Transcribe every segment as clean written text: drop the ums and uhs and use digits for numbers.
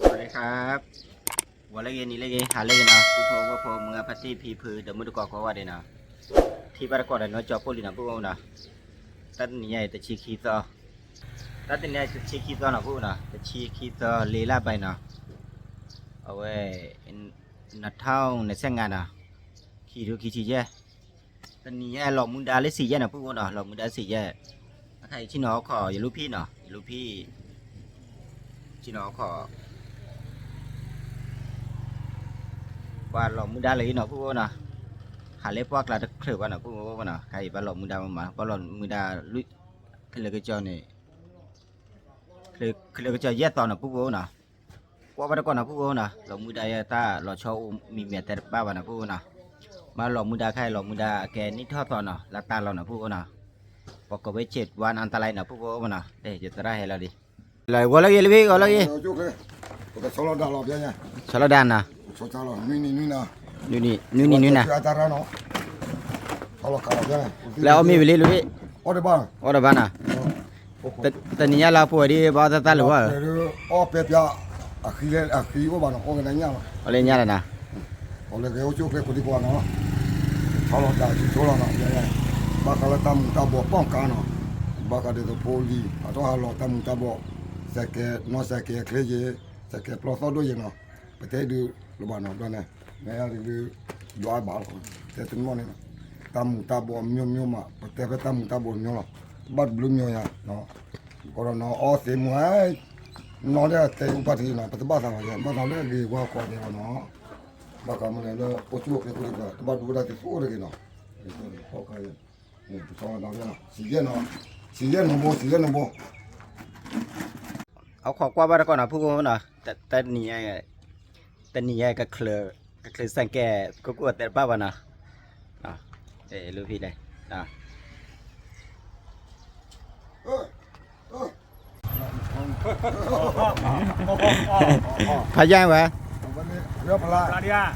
สวัสดีครับวันละเย็นนี้ละเย็นหาเลยนะผู้พงว่าพงเมื่อพัฒน์พีพือเดมุดกอกว่าเดนะที่บ้านก่อนเนาะจอปุ่นนะผู้พงนะตัดนี่ไอ้ตะชีคีต่อตัดนี่ไอ้ตะชีคีต่อนะผู้นะตะชีคีต่อลีลาไปนะเอาไว้นัดเท่าในเส้นงานนะขี่ดูขี่ชี้แย่ตัดนี่ไอ้หลอกมุนดาเลยสี่แย่นะผู้พงนะหลอกมุนดาสี่แย่ใครที่น้องขออย่าลูกพี่เนาะอย่าลูกพี่ที่น้องขอว่าหลอกมุดาเลยเนาะพวกน่ะหาเล็บพวกเราจะเคลื่อนนะพวกน่ะใครบ้าหลอกมุดามาบ้าหลอกมุดาลุยเคลื่อนก็เจ้าเนี่ยเคลื่อนก็เจ้าแย่ตอนน่ะพวกน่ะว่าบ้านก่อนน่ะพวกน่ะหลอกมุดาตาหลอกชอบมีเมียแต่บ้าวันน่ะพวกน่ะมาหลอกมุดาใครหลอกมุดาแกนี่ทอดตอนน่ะลักตาเราน่ะพวกน่ะปกติ7 วันอันตรายน่ะพวกน่ะเดี๋ยวจะตรายให้เราดิเลยว่าอะไรเลยว่าอะไรชลดานน่ะนี่นะแล้วมีวิลลี่ลุยโอ้เดบ้านน่ะแต่นี่เราพูดดีบ้าตาหรือว่าโอ้เปียขี้ว่าบ้านโอ้กันเนี่ยอะไรเนี่ยล่ะนะโอ้เลยเกี่ยวจุกเลยคนที่กว่าเนาะเขาเราได้ชุดเราเนาะบ้านเราตาบอป้องกันเนาะบ้านเราเดือดโพลีอ่ะต้องหาเราตาบอเสกน้องเสกเคลียเสกปลอดภัยด้วยเนาะไปเตะดูระบาดเนาะด้วยเนี่ยเนี่ยดูดูไอ้บ้านแต่ถึงวันนี้ตาบอมิวมาแต่ไปตาบอมิวละบัดบลูมิวเนี่ยเนาะก็เนาะอ๋อเสียมัวนอนเนี่ยแต่อุปถัมภ์เนาะปฏิบัติธรรมเนี่ยบ้านเราเนี่ยดีกว่าคนเดียวเนาะบ้านเราเนี่ยเราโอ้ชุกเนี่ยคนเดียวบ้านดูได้ที่สู้เลยเนาะโอเคเนี่ยผู้ชายเราเนี่ยสี่เย็นหนุ่มเอาขอกว่าบ้านก่อนนะพวกน่ะแต่นี่ก็เคลือสังแกก็กลัวแต่บ้าวันน่ะลูกพี่เลยพายางวะเรือพลา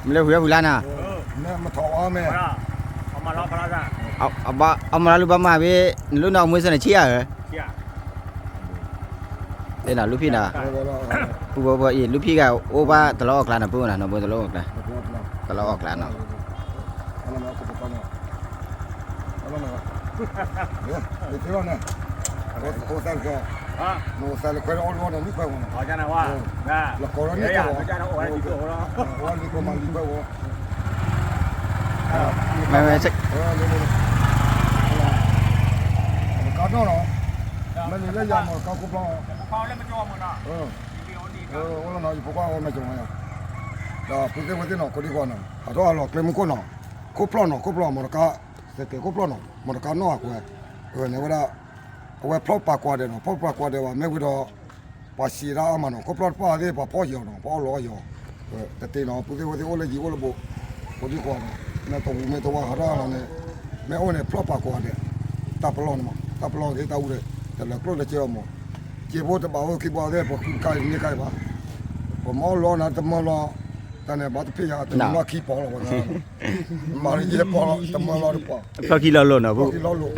ไม่เลี้ยวหัวลาน่ะเนี่ยมาถอแม่เอามาล้อพลาจ้ะเอามาลูกบ้ามาพี่ลูกน้องมือสนิทเชี่ยเหรอเดี๋ยวน่ะลูกพี่น่ะผู้บ่อีลูกพี่ก็โอ้บ้าตลอดออกลานน่ะผู้น่ะน้องบ่ตลอดออกลานตลอดออกลานเนาะโอ้สั่งก็โน้สั่งก็เอาล้อนี่ไปวะอ๋อจ้านะว่าแล้วก็นี่ก็จ้านะโอ้ยดีกว่าว่านี่ก็มันดีไปวะไม่สักก็นอนมันนี่เลยยามก็คุปลาเขาเล่นมาจอมกันว่าเราอยู่พวกว่าไม่จงไงแล้วพูดถึงว่าที่นอกคนดีกว่าน่ะถ้าเราเคลมคนน่ะคุปลามันก็เสกคุปลามันก็นอกเว้ยเนี่ยว่าเอาไว้พลอดปากกว่าเดี๋ยวนะพลอดปากกว่าเดี๋ยวว่าไม่พูดภาษีรามันก็พลอดปากที่พ่อเหี่ยวนะพ่อล้อเหี่ยวแต่ตีน้องพูดถึงว่าที่โอ้เลยจีโอ้เลยบุคนที่กว่าเนี่ยตัวว่าหาเราเนี่ยไม่โอ้เนี่ยพลอดปากกว่าเนี่ยตาปลอนมั้งตาปลอนที่ตาอุเรแต่ละครเลยเจ้ามั้งเจ้าพูดแต่บ่าวคิดว่าเนี่ยพอใกล้นี่ใกล้ป่ะผมเอาล้อนะแต่มาล้อแต่เนี่ยบ้านพี่ยาแต่มาขี้ปอแล้วนะมาเยี่ยปอแต่มาล้อหรือเปล่าเพราะขี้เราหล่นนะพวกขี้เราหล่น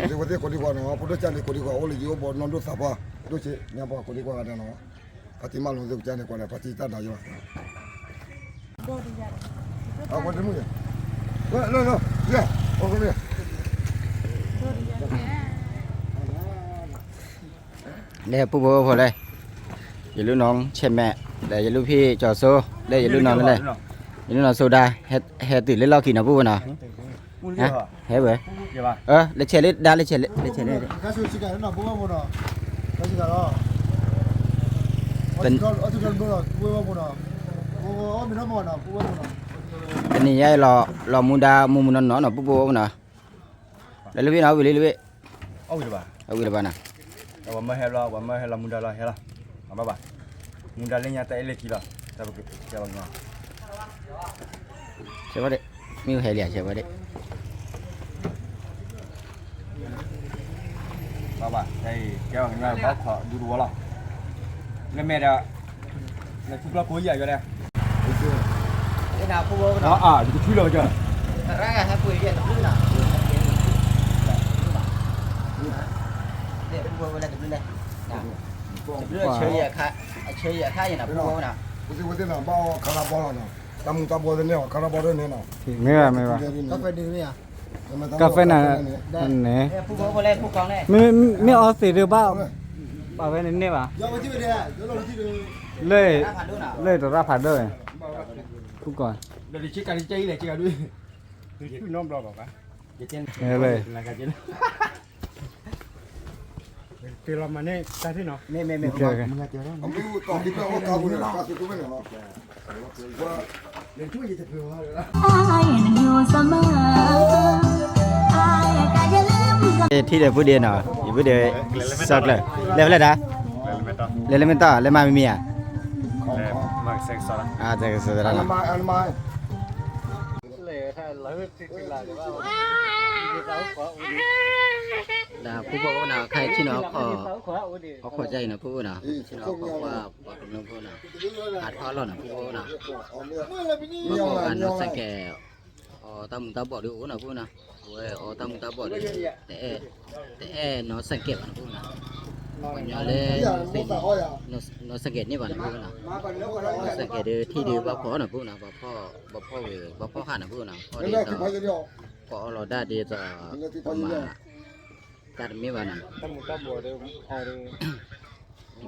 เดี๋ยววันที่คนดีกว่าเนาะพูดด้วยใจเลยคนดีกว่าโอ้เลยอยู่บนนอนดูสับว่าดูสิเนี่ยบอกคนดีกว่าเนาะปฏิมาลงดูใจเนี่ยกว่าเนี่ยปฏิตาได้อยู่เอาคนนี้มึงเนี่ยเนี่ยโอ้คนนี้เนี่ยผู้บ่พอเลยอย่าลูกน้องเช่นแม่แต่อย่าลูกพี่จอโซ่ได้อย่าลูกน้องนั่นเลยอย่าลูกน้องโซดาเฮ็ดตื่นเล่นเล่ากินนะผู้น่ะฮะเฮ้ยเว้ยเลเชเลดาเลเชเลก็สู้ชิกันนะผู้ว่าบ่เนาะก็ชิกันเนาะเป็นอธิการบ่เนาะผู้ว่าบ่เนาะโอ้มีน้ำมันเนาะผู้ว่าบ่เนาะเป็นนี่ยายรอมุดามุมนั้นเนาะผู้บ่น่ะแล้วลูกพี่เนาะวิลลี่เอาอยู่ป่ะเอาวิลลี่ป่ะน่ะว่าไม่ให้เรามุดาเราให้เราเอาป่ะมุดาเล่นยาแต่เล็กกี่ละแต่ว่าแกบางอย่างใช่ป่ะเด็กมีใครเรียกใช่ป่ะเด็กป่ะใช่แกบางอย่างเขาขอดูว่าหรอแล้วแม่เดี๋ยวแล้วทุกเราคุยใหญ่กันเลยcái nàoผู้บ่เนาะดูชื่อเราจ้ะแต่ร่างกายให้คุยเรียนรู้น่ะเดี๋ยวผู้บ่เวลาจะเป็นเลยเรื่องเฉยๆค่ะ အခြေရထားရင်တော့ပူပေါင်းတာ 不是我的那包卡拉包了呢，咱们大包的呢，卡拉包的呢呢。 မေးပါမေးပါ ကဖက်ဒီမရ ကဖဲနာနဲ ပူပေါင်းကလည်းပူကောင်းတယ် မင်းအော်စီရပါပါပဲနေပါ 要不这边的，有老几的。 လေလေတော့ရဖာတော့ခုကော เดี๋ยวดิชิกันดิใจเลยจิกันด้วยชื่อน้องบล็อกป่ะ လေ la calle que lo mané está así no မေ โอเค 我们有当地的我搞过来，搞出过来了。我连这也得给我了。 ထိတယ်ဘူးတယ်နော်ဒီဘူးတယ်ဆောက်လဲလဲလဲတာလဲမတာလဲမမီယာ más sexo အားတဲ့ဆိုရ 安 တာ 妈安妈， လေထားလည်းတိတိလာတယ်ပါဒီတော့ခေါ်ဦးဒီ ဒါပူပေါင်းနာခိုင်ချင်းတော့ခေါ် ခေါ်ဦးဒီ ခေါ်ကြရင်နော်ပူနာချင်းတော့ခေါ်ပါဘာကလုံးပူနာအားထော်လို့နော်ပူနာဘာနော်စကဲအော်တမ်တဘော်ဒီဦးနော်ပူနာဝဲအော်တမ်တဘော်ဒီတဲ့နော်စကဲပါနော်ပူနာညလေနော်စကဲနေပါနော်ပူနာစကဲဒီထီဒီဘာခေါ်နော်ပူနာဘာဖောဝေဘာဖောဟာနော်ပူနာဟောဒီ 那 တော့ 去拍的了， ပေါ်လော်ဒါဒီတော့ဟိုမှာကတ်မေပါနာ တမှုတပ်ပေါ်တယ်အော်ဒီ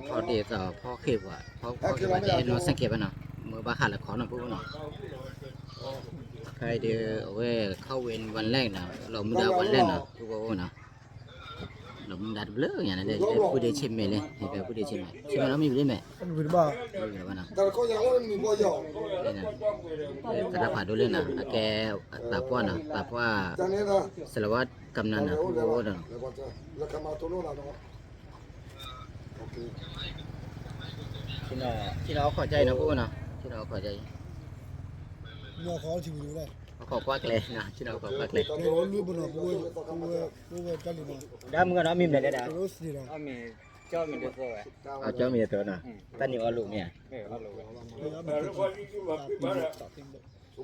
ပေါ်ဒီတော့ပေါ်ခေပါပေါ်ခေပါတဲ့နော်စကေပါနာမဘာခါလခေါ်နော်ပူနော်ခိုင်ဒီဝဲခေါဝင်วันแรกนะเรามุดาวันแรกนะပူပေါ်နော်เรามุดาဘလရနေတယ်ပူဒီချင်းမဲလေဒီပဲပူဒီချင်းမဲချင်းမလို့မြည်လေမဲ ဘယ်ပါ ဒီပါနာ 但是好像我你不要， တရဖာဒိုလေနာအကဲတာပွားနာတာပွား 咱那个， ဆလဝတ်ကမ်နာနာပူပေါ်နော် 来吧，来干嘛走路了都。OK。 ချင်းတော့ခေါ်ကြနော်ပူနော်ချင်းတော့ခေါ်ကြ ညခေါ်ချင်ဘူးလား ခေါ်ကွာကလေးနော်ချင်းတော့ခေါ်ကွာကလေး ဒီလိုလူဘနော်ဘူးတက်လိမ့်မယ် ဒါမှမဟုတ်မိမလဲတာ ရိုးစီတော့အမေကြောက်မိတယ်ဆိုရယ် အကြောင်းမြေတော့နော်တန်နေအလို့မြင် အဲ့လိုပဲ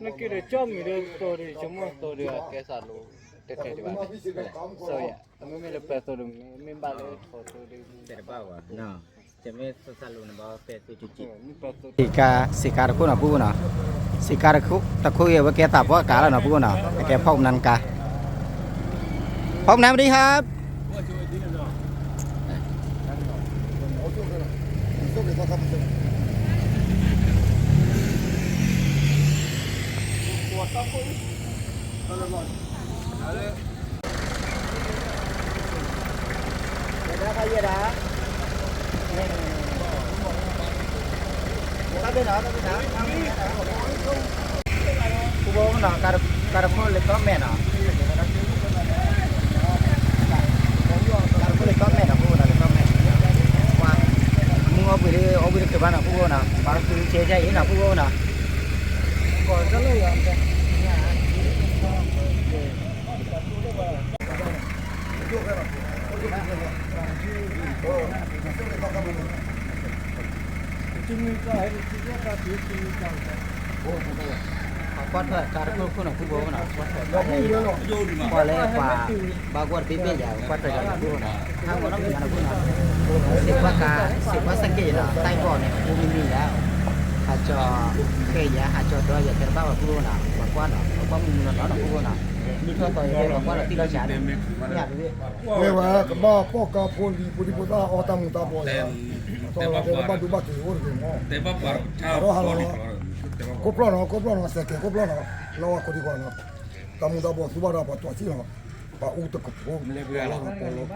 နကိရကြောက်မိတယ်ဆိုရယ်ကျွန်မဆိုရယ်ကဲစားလို့တက်တယ်ဒီပါဆိုရယ်အမေလည်းပဲဆိုရယ်မင်းပါလေဆိုဆိုတယ် တဲ့ပါဝါနော်ကျမဲဆက်ဆက်လို့နော်ဖက်စစ်တီ မပါဆို စီကာခုနော်ပူနော်စီကာခုတခုရဲ့ဝကဲတာပွားကားနော်ပူနော်แกဖောက်နန်ကာဖောက်နန်ดีครับ 都给他们。 ဒါကရတာတာပဲနော်တာပဲနော်ဘူဘောနော်ကာရဖိုလေကောမဲနော်ကာရဖိုလေကောမဲနော်ဘူနော်လေကောမဲဝါမူအဘိရကဘာနာဘူနော်ဘာသူချေချေရင်နော်ဘူနော် ကောတလို့ရအောင် ကွာထွက်ကာရဖိုခုနော်ဘူဘောနော်ကွာထွက်ကွာလေကွာဘာကွာပြပြရကွာထွက်ကြဘူနော်ဟာဘောနော်မြန်ဘူးနော်စေဘစကေနော်တိုင်ပေါ်နေဘူမီမီလားဟာကျော်ခေရဟာကျော်တော့ရတဲ့ဘာဘူနော်ကွာနော်ဘာမူနော်နော်ဘူနော်ဒီတော့တော့ရကွာတော့တိလို့ရှာတယ်ညပြီ 对吧？个把包干破里，不里不打，熬他们打包的。到了这个把都把给我的嘛。 te va para ကိုပလောနော်စက်ကကိုပလောနော်လောကကိုဒီကောနော်တမှုတော့ဘောစူပါတော့ပါတော့စီနော်ပါဦးတကဖို့လေပြလာတော့ပေါ်လို့ဒါ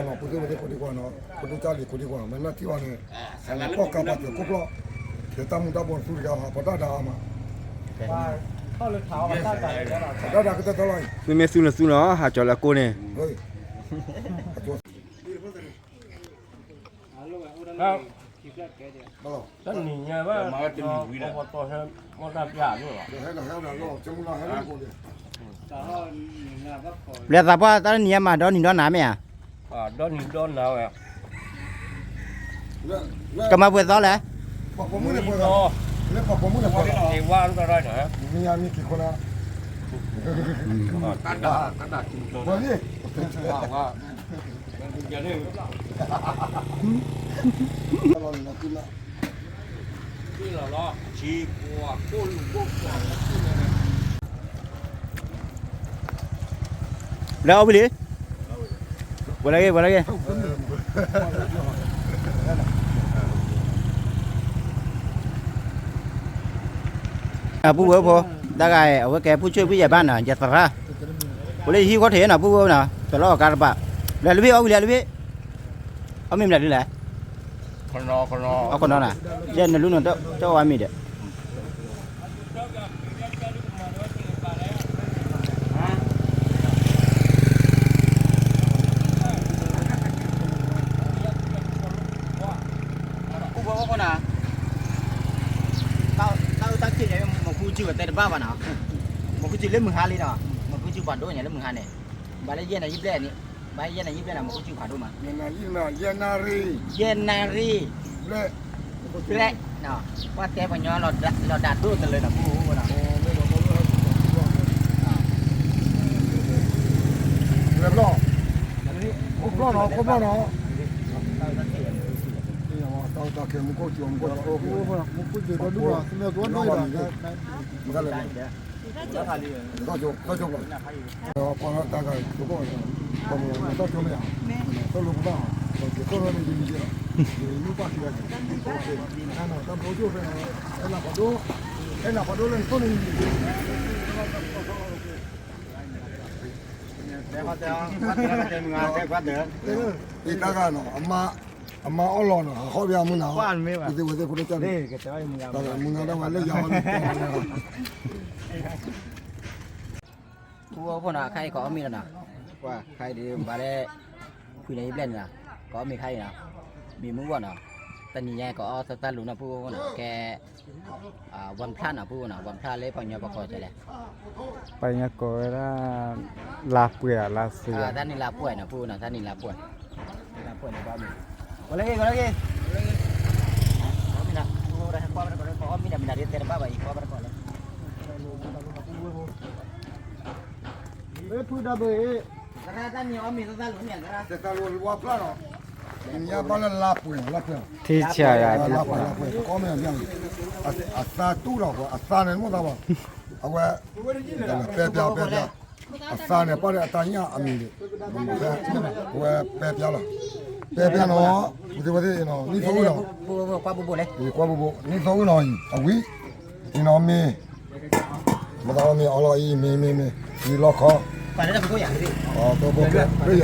နော်ပုဒ်တဲ့ကိုဒီကောနော်ကိုတို့ချလီကိုဒီကောနော်မနတိဝနဲ့ဆလာပေါကပါတော့ကိုပလောဒီတမှုတော့ဘောစူရဟာပတာဒါမှာ ဟောလို့ထားပါတာတာရတာ ဒါဒါကတော့လိုက် me me su no ha cho la cone ဟေးအတော့ ha ဘာလို့ tan ni nya ba ma tin wi da to ha mo ta pya lo la ဟဲ့လားလောချမလာဟဲ့ကိုလေ ဒါဟောငါဘခေါ် လက်သာပွားတန်းညမှာတော့နေတော့နာမယ် ah don ni don na wa ကမပွေသောလဲ ပပမှုနဲ့ပေါ်တော့လေပပမှုနဲ့ပေါ်တော့ e wa ro ra na မြညာမိကခေါ်လာ ta da tin to ဘာလဲ wa wa giờ đây ตลอดนะกินละ cái là lo chỉ của cô lục quốc của แล้วเอาไปดิวันอะไรวันอะไรผู้เบอร์พอได้ไงเอาไว้แกผู้ช่วยผู้ใหญ่บ้านน่ะอย่าตระวันนี้ที่เขาเถียงน่ะผู้เบอร์น่ะตลอดการปะแล้วลูกพี่เอาไปแล้วลูกพี่เอามีอะไรนี่แหละ con nó เอาคนนั้นน่ะเย็นน่ะลูกนั่นเจ้าว่ามีเด้อผู้เบอร์คนน่ะtao chỉ để một khu chữ ở đây ba bạn nào một khu chữ lên mười hai đi nào một khu chữ phản đối nhà lên mười hai này bà lấy yên này giúp đèn bà yên này giúp đèn là một khu chữ phản đối mà เย็นนารี yên nari เละ lệ nào qua té vào nhau lọt đạt đôi từ lời là khu nào เรียบร้อยครบแล้วเนาะครบแล้วเนาะตาเข็มมุกจิ๋วมุกจิ๋วโอ้โหมุกจิ๋วก็ดูว่าสมัยก่อนน้อยนะมันก็เลยก็จบแล้วพอตาก็ทุกคนก็มันก็จบแล้วก็รู้ว่าก็รู้นี่ดีๆนี่ป้าที่ว่านั่นน่ะตาโบจูเป็นไอ้ลาปาโดเล่นตัวนี้ อีตากันเนาะอามาอลอเนาะเขาเบียมึงเนาะวะคุณจันนี่ก็จะมึงอ่ะมึงอ่ะต้องมาเล่นยาวนี่ ผู้คนน่ะใครก็มีแล้วนะว่าใครดีมาได้คุยในเล่นน่ะก็มีใครนะมีมึงว่าน่ะตอนนี้ก็เอาสตาร์ลุนะผู้น่ะแกวันพระน่ะผู้น่ะวันพระเล่ปัญญาประกอบใช่แหละ ไปเนี่ยก็ว่าลาเปื่อลาเสือ ท่านนี่ลาป่วยนะผู้น่ะท่านนี่ลาป่วยในบ้านมีวันนี้มีนะผู้ได้ความเป็นคนก็มีนะมีนะเรียนแต่บ้านไปอีกความเป็นคนเลย พูดได้เบ้ท่านนี่มีสตาร์ลุเนี่ยนะ แต่ตาลูว่าพลาดเนาะนี่ยาบ้านลาปุย ที่เชียร์ ลาปุยก็ไม่ยังอาซาตู้เราอาซาเนี่ยมั้งตาบ้าเอาไว้เปียอาซาเนี่ยพอได้ตายอามีเลยเอาไว้เปียละเนาะวันเนาะนี่สู้เนาะ ผู้ความบุบเลย นี่กว่าบุนี่สู้เนาะเอาวินี่เนาะมีมาตามีเอาละอีมีนี่ล็อกคอ ไปแล้วจะเป็นตัวอย่างดิ อ๋อตัวบุกเลยเฮ้ย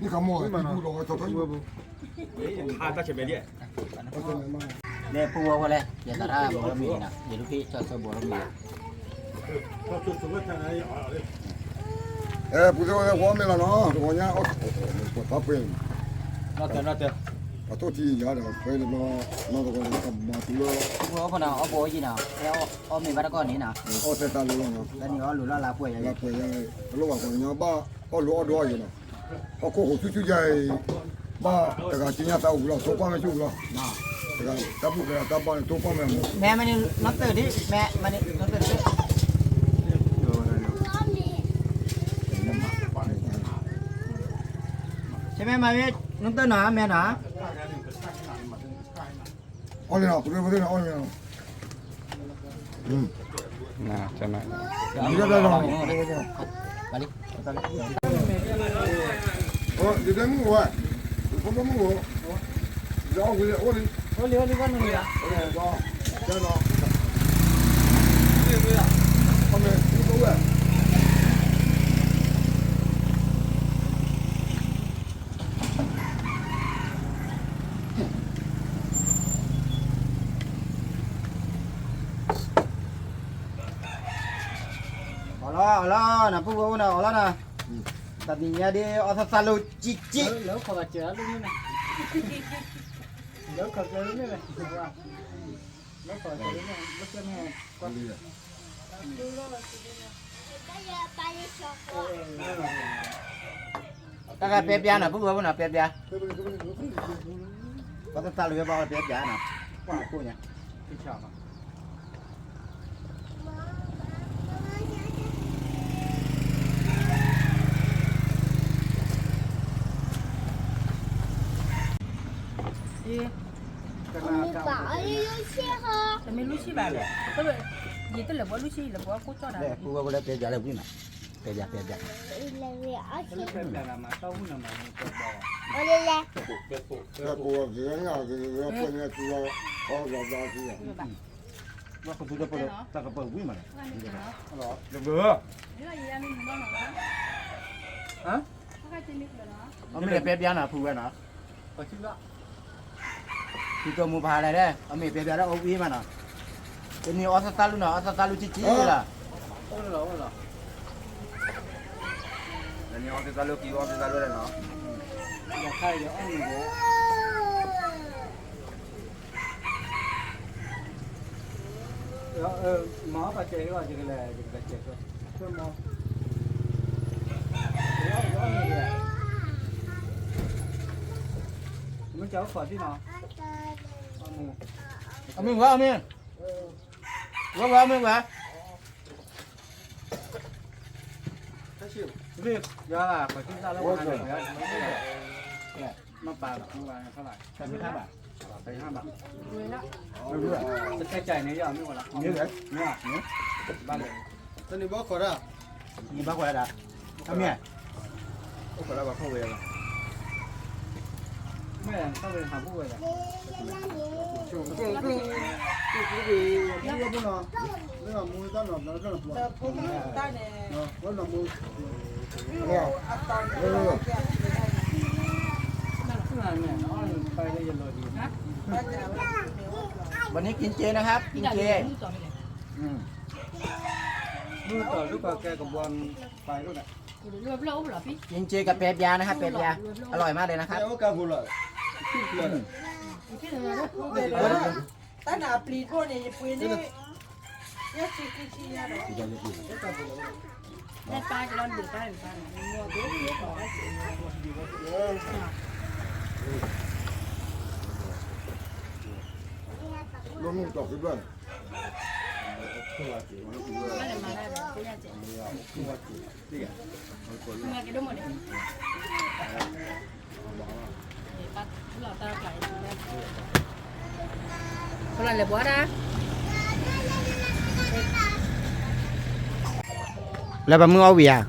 นี่ขโมยที่ดูเราจะต้อง à ta chỉ về điện เนี่ยผู้ว่าเลยอย่าตาบัวมีนะอย่าลูกพี่ชอบบัวมี ผู้ช่วยหัวไม่ละเนาะหัวเนี้ยโอ้ปวดทับเป็น nó tiền ขอโทษทีอย่าเดี๋ยวไปเลยมาตะโกนกับมาตุล ผู้ว่าคนน่ะเอาบัวยี่น่ะแล้วเอามีบัตรก้อนนี้น่ะ โอ้เสตาลุงเนาะ แล้วนี่เอาหลุดลาป่วยอย่าง ลา นี้ ไปยังระหว่างคนเนี้ยบ้าก็รู้ด้วยอยู่เนาะเขาโคตรชุ่ยใหญ่บ้าแต่ก็จริงๆตาอุเราโซ่ป้าไม่ชุ่มเราแต่ก็ตาบุกเลยตาบ้านโซ่ป้าไม่หมด แม่มันนี่น้องตื่นดิแม่มันนี่น้องตื่นดิใช่ไหมมาเว้ยน้องตื่นหนาแม่หนา อ๋อเนี่ยคุณเรื่องอะไรอ๋อเนี่ยน่าจะน่า นี่ก็ได้เนาะ มาดิ โอ้เดี๋ยวมึงวะผมก็มึงวะเดี๋ยวกูจะโอ้ย โอ้เลี้ยวนี่ก็นี่ละ โอ้ยก็เจ้าเนาะนี่ไม่ละทำไมนี่ก็วะ เอาละนะผู้ว่าน่ะเอาละนะตัดนี่เนี่ยดิเอาซาลูจิจิ แล้วขอเจอลูกนี่นะแล้วขอเจอลูกนี่เลยแล้วขอเจอลูกนี่ลูกนี่ก็ดี ta cái bếp giá nào phúc vừa nào bếp giá có ta lừa bao bếp giá nào quá cool nhỉ cái chảo เ แต่ไม่รู้ชื่อแบบเลยก็แบบยี่ตัวเหลือว่ารู้ชื่อเหลือว่ากูจอดอะไร กูก็บ่ได้เปียเลยวิ่งน่ะเปีย ဘယ်လိုပဲလာမှာတောင်းနေမှာတော့တော့ แต่กูเสียงอ่ะคือเป็นเนี่ยคือเขาเราได้ที่อ่ะ ว่าคนทุกคนตะกะเปิดวิ่งมาเลยเหรอเดี๋ยวเบอร์ นี่เรายังมีหมู่บ้านเหรอ ฮะ เขาใครจะมีเหรอ เอาไม่ได้เปียบยาน่ะผูกไว้นะ ဘာချစ်လား คือตัวมูพาอะไรได้เอาไม่เปียบยาแล้วเอาวิ่งมาน่ะเป็นนี่ออสตาลุน่ะออสตาลุจิจิล่ะ ဟုတ်လားဟုတ်လား อันนี้ออสตาลุกี่ออสตาลุเลยเนาะ ရခိုင်ရအောင်လို့မားပါကျဲရောဒီကလေးဒီကကျဲဆိုဆိုမောရောနေရမကြောက်ခေါ်ဒီနော်အမ เอาไม่วะเอาไม่วะไม่วะ ဒီရလာပတိစားလို့ဟာတယ်ရမပါဘူးမပါဘူးခလာဆက်ပြီးထားပါไป5บาท รวยแล้ว ไม่รู้อ่ะ จะแค่จ่ายเนี่ยยอมไม่หมดละ นี่ไง เนี่ยบ้านเลย ตอนนี้บอกขอได้ นี่บ้าคนละเอาไม่โอ้คนละบ้าเข้าเวร แม่เข้าไปหาผู้เลย ช่วงก็นี่ว่าบุญอ่ะเรื่องมือตั้งหน่อยแล้วก็ปวด ผมได้เนี่ย เนาะว่าหน่อมือ นั่นเนี่ยน้องไปได้ยันเลยดีนะ วันนี้กินเจนะครับกินเจ ลูกต่อไปเลย ลูกต่อลูกก็แกกับบอลไปลูกน่ะ รวยแล้วเหรอพี่ กินเจกับเปียบยานะครับเปียบยาอร่อยมากเลยนะครับ แล้วก็บุญเลย พี่เหลือตั้งแต่ปลีโป้เนี่ยปุยนี่ยังชิคกี้พายเนาะ ได้ป้าจะรอนดูป้าหรือป้ามัวดูเยอะกว่า ลงตกไปบ้าง ไม่ได้มาได้แบบไม่ได้เจ็บมากินได้หมดเลยป้าเราตาไก่คนละเลยบัวนะ แล้วบะมึงเอาวิอ่ะ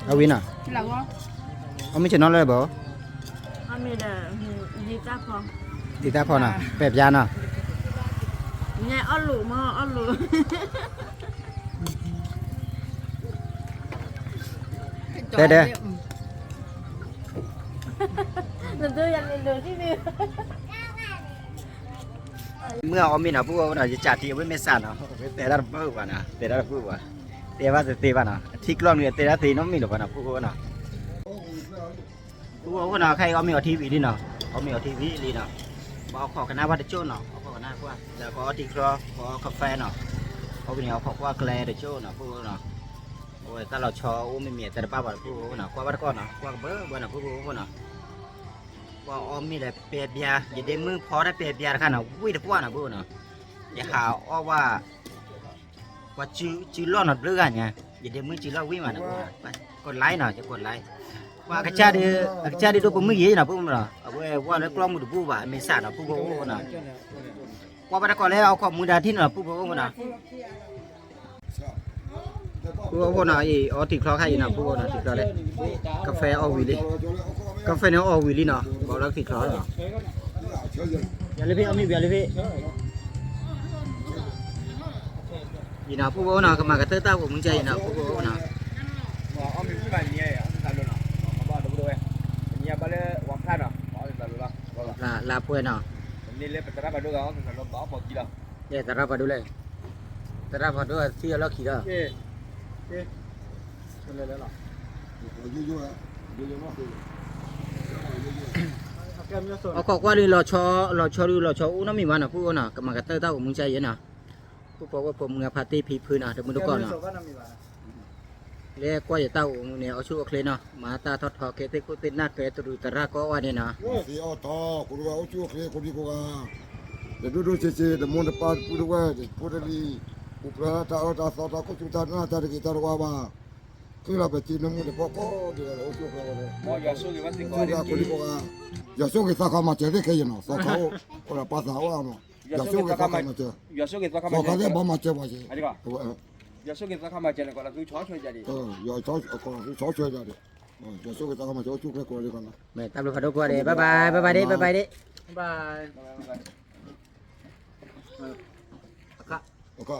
เอาวิน่ะ ที่หลังว่า เอาไม่ใช่นอนเลยบ่ เขามีแต่ดีจ้าพอ ติตาพอน่ะเปียบยาน่ะ เนี่ยอ้อหลูมาอ้อหลูหนูตัวยังเร็วที่นี่ เมื่อเอามีน่ะผู้ว่าน่ะจะจัดที่ไว้ไม่สั่นเนาะแต่ละเบิ่ว่าน่ะแต่ละผู้ว่าแต่ว่าจะเตว่าน่ะที่กล้องเนี่ยแต่ละตีน้องมีหรอกน่ะผู้ว่าน่ะผู้ว่าน่ะใครเอามีเอาทีวีนี่เนาะเอามีเอาทีวีนี่เนาะบ่ขอคณะว่าจะโจ้เนาะเอาขอคณะว่าแล้วก็ที่ครอขอกาแฟเนาะเอาไปเนี่ยเอาขอว่าแกลเดโจ้เนาะผู้ว่าเนาะโอ้ยถ้าเราชอโอ้ไม่มีแต่ป้าว่าผู้ว่าเนาะกว่าบ้านก่อนเนาะกว่าเบ้อว่าน่ะผู้ว่าเนาะว่าออมมีแต่เปียเบียอย่าได้มือพอได้เปียเบียค่ะเนาะวิ่งแต่พวกน่ะผู้เนาะอย่าหาว่าชื่อล้อหนอดเรื่องไงอย่าเดี๋ยวมือชื่อล้อวิ่งมาหน่อยกดไลค์หน่อยจะกดไลค์ว่ากระจายดีดูปุ่มมือเยอะหน่อยพวกมันหรอเอาไว้ว่าแล้วกล้องมือดูปุ๊บไม่สั่นหรอปุ๊บปุ๊บหน่อยว่าไปตะก่อนแล้วเอาข้อมือดาที่หน่อยปุ๊บปุ๊บหน่อยปุ๊บปุ๊บหน่อยอ๋อติดคลอใครหน่อยปุ๊บหน่อยติดคลอเลยกาแฟออวิลี่กาแฟเนี่ยออวิลี่เนาะบอกแล้วติดคลอเหรออย่าเลยพี่เอามีเบียร์เลยพี่ยีน่าผู้บ่าวน่ะก็มากระเตต้าผมมึงใจยีน่าผู้บ่าวน่ะ เอามีที่บ้านเนี่ยออสตาลุน่ะเอาบ้านดูด้วยเนี่ยบ้านเลยวังท่านเนาะออสตาลุล่ะ ลาป่วยน่ะ นี่เลยเป็นตระบาดด้วยกันออสตาลุบ้าบอกกี่ละ เดี๋ยวตระบาดดูเลยตระบาดดูที่เราขี่ก็ เอ๊ะเลยแล้วหรอ ยุ่ยๆยุ่ยๆมากเลย แกมีส่วน เอาขอกว่าดิเราชอดูเราชออู้น้ำมีมันน่ะผู้บ่าวน่ะก็มากระเตต้าผมมึงใจยีน่ะผู้บอกว่าผมงาพาร์ตี้พีพื้นน่ะเดี๋ยวมึงดูก่อนน่ะ ก็นำมีบ้าน เรียกว่าจะเต้าเนี่ยเอาชูเอาเคลนเนาะมาตาทอดทอเคติกุตินาเกตุรุตระก็ว่าเนี่ยนะ สีอ้อทอคุณว่าโอ้ชั่วเคลียคนดีกว่าเดี๋ยวดูเฉยๆเดี๋ยวมองตาปาพูดว่าพูดดีอุปราตาอัตาสตาก็จุดนั้นตาดีตาว่าบ้าเค tu la petit no de poco de o chu ko de မောရဆိုကေမစစ် chu ကော ga ko di ko ya so que saca ma che de que no so ko o la pasa o no ya so que saca ma che ရဆိုကေသခမ so ကျ ka န် de ba ma che ba che အဲ့ဒီကရဆိုကေသခမကျန်ကောလာသူချောချွေကြတယ် ya chao ko chao chue ja de ya so que saca ma che chu ko de ko na แม่ตามลูกเขาดูกว่าเด้บ๊ายบายบ๊ายบายเด้บ๊ายบายเด้ Bye. o ka